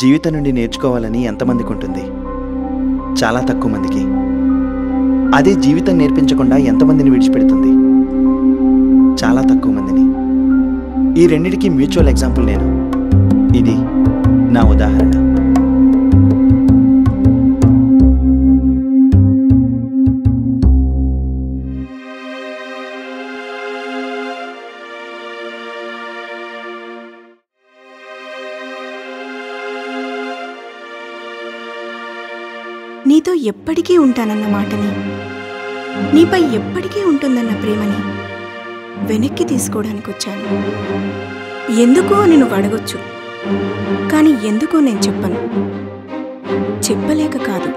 జీవితం నుండి నేర్చుకోవాలని ఎంతమందికి ఉంటుంది? చాలా తక్కువ మందికి. అదే జీవితం నేర్పించకుండా ఎంతమందిని విడిచిపెడుతుంది? చాలా తక్కువ మందిని. ఈ రెండిటికి మ్యూచువల్ ఎగ్జాంపుల్ నేను. ఇది నా ఉదాహరణ. నీతో ఎప్పటికీ ఉంటానన్న మాటని, నీపై ఎప్పటికీ ఉంటుందన్న ప్రేమని వెనక్కి తీసుకోవడానికి వచ్చాను. ఎందుకో అని నువ్వు అడగొచ్చు, కానీ ఎందుకో నేను చెప్పను. చెప్పలేక కాదు,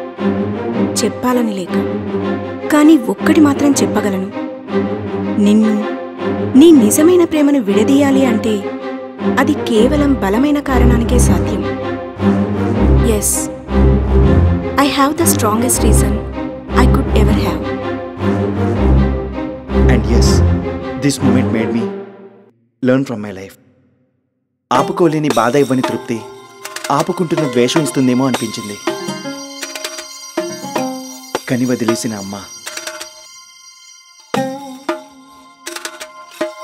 చెప్పాలని లేక. కానీ ఒక్కటి మాత్రం చెప్పగలను, నిన్ను, నీ నిజమైన ప్రేమను విడదీయాలి అంటే అది కేవలం బలమైన కారణానికే సాధ్యం. Yes, I have the strongest reason I could ever have. And yes, this moment made me learn from my life. ఆపుకోలేని బాధ ఇవ్వని తృప్తి ఆపుకుంటున్న ద్వేషం ఇస్తుందేమో అనిపించింది. కని వదిలేసిన అమ్మ,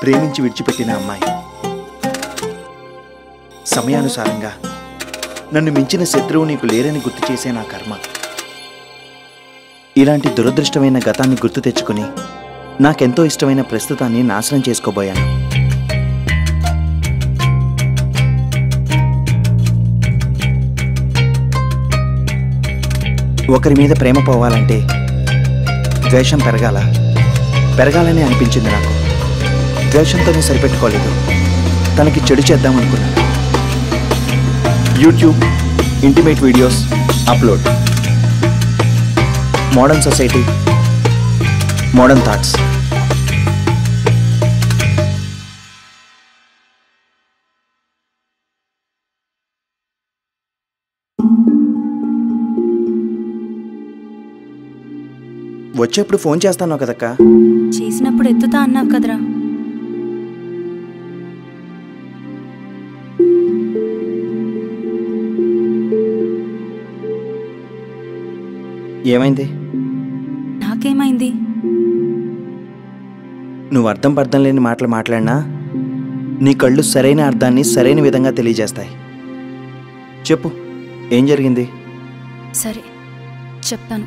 ప్రేమించి విడిచిపెట్టిన అమ్మాయి, సమయానుసారంగా నన్ను మించిన శత్రువు నీకు లేరని గుర్తు చేసే నా కర్మ. ఇలాంటి దురదృష్టమైన గతాన్ని గుర్తు తెచ్చుకుని నాకెంతో ఇష్టమైన ప్రస్తుతాన్ని నాశనం చేసుకోబోయాను. ఒకరి మీద ప్రేమ పోవాలంటే ద్వేషం పెరగాలని అనిపించింది నాకు. ద్వేషంతోనే సరిపెట్టుకోలేదు, తనకి చెడు చేద్దామనుకున్నాను. YouTube, intimate videos upload, modern society, modern thoughts. వచ్చేప్పుడు ఫోన్ చేస్తాను కదక్కా. చేసినప్పుడు ఎత్తుతా అన్నావు కదరా. ఏమైంది? నాకేమైంది? నువ్వు అర్థం పర్థం లేని మాటలు మాట్లాడినా నీ కళ్ళు సరైన అర్థాన్ని సరైన విధంగా తెలియజేస్తాయి. చెప్పు, ఏం జరిగింది? సరే చెప్తాను.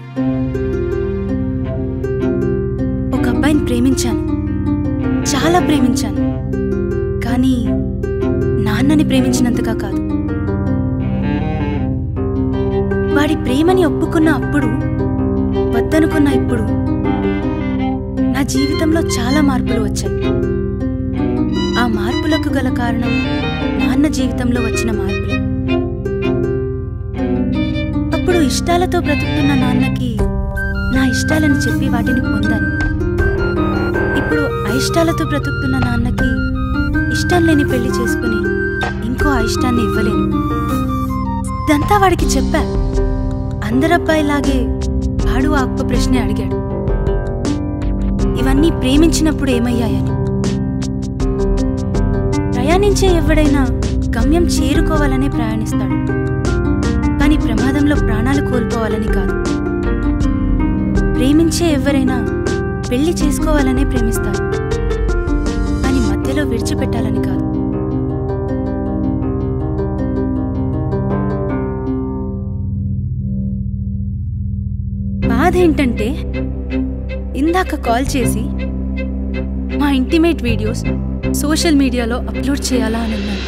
ఒక అబ్బాయిని ప్రేమించాను, చాలా ప్రేమించాను. కానీ నాన్నని ప్రేమించినంతగా కాదు. వాడి ప్రేమని ఒప్పుకున్న అప్పుడు, వద్దనుకున్న ఇప్పుడు నా జీవితంలో చాలా మార్పులు వచ్చాయి. ఆ మార్పులకు గల కారణం నాన్న జీవితంలో వచ్చిన మార్పులు. అప్పుడు ఇష్టాలతో బ్రతుకుతున్న నాన్నకి నా ఇష్టాలని చెప్పి వాటిని పొందాను. ఇప్పుడు అయిష్టాలతో బ్రతుకుతున్న నాన్నకి ఇష్టం లేని పెళ్లి చేసుకుని ఇంకో అయిష్టాన్ని ఇవ్వలేను. ఇదంతా వాడికి చెప్పా. అందరబ్బాయిలాగే వాడు ఆ ఒక్క ప్రశ్నే అడిగాడు, ఇవన్నీ ప్రేమించినప్పుడు ఏమయ్యాయని. ప్రయాణించే ఎవడైనా గమ్యం చేరుకోవాలనే ప్రయాణిస్తాడు, కానీ ప్రమాదంలో ప్రాణాలు కోల్పోవాలని కాదు. ప్రేమించే ఎవరైనా పెళ్లి చేసుకోవాలనే ప్రేమిస్తారు, కానీ మధ్యలో విడిచిపెట్టాలని కాదు. బాధ ఏంటంటే, ఇందాక కాల్ చేసి మా ఇంటిమేట్ వీడియోస్ సోషల్ మీడియాలో అప్లోడ్ చేయాలా అని అన్నాను.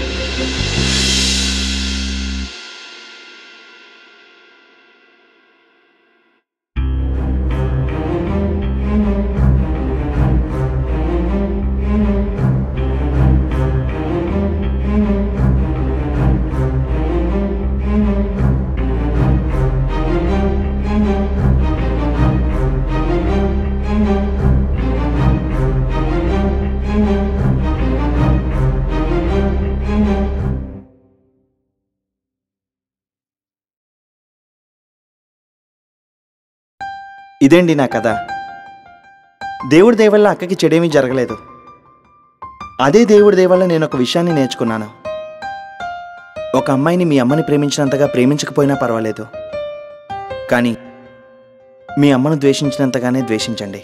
ఇదేంటి నా కథ. దేవుడి దయ వల్ల అక్కకి చెడేమీ జరగలేదు. అదే దేవుడి దయ వల్ల నేను ఒక విషయాన్ని నేర్చుకున్నాను. ఒక అమ్మాయిని మీ అమ్మని ప్రేమించినంతగా ప్రేమించకపోయినా పర్వాలేదు, కానీ మీ అమ్మను ద్వేషించినంతగానే ద్వేషించండి.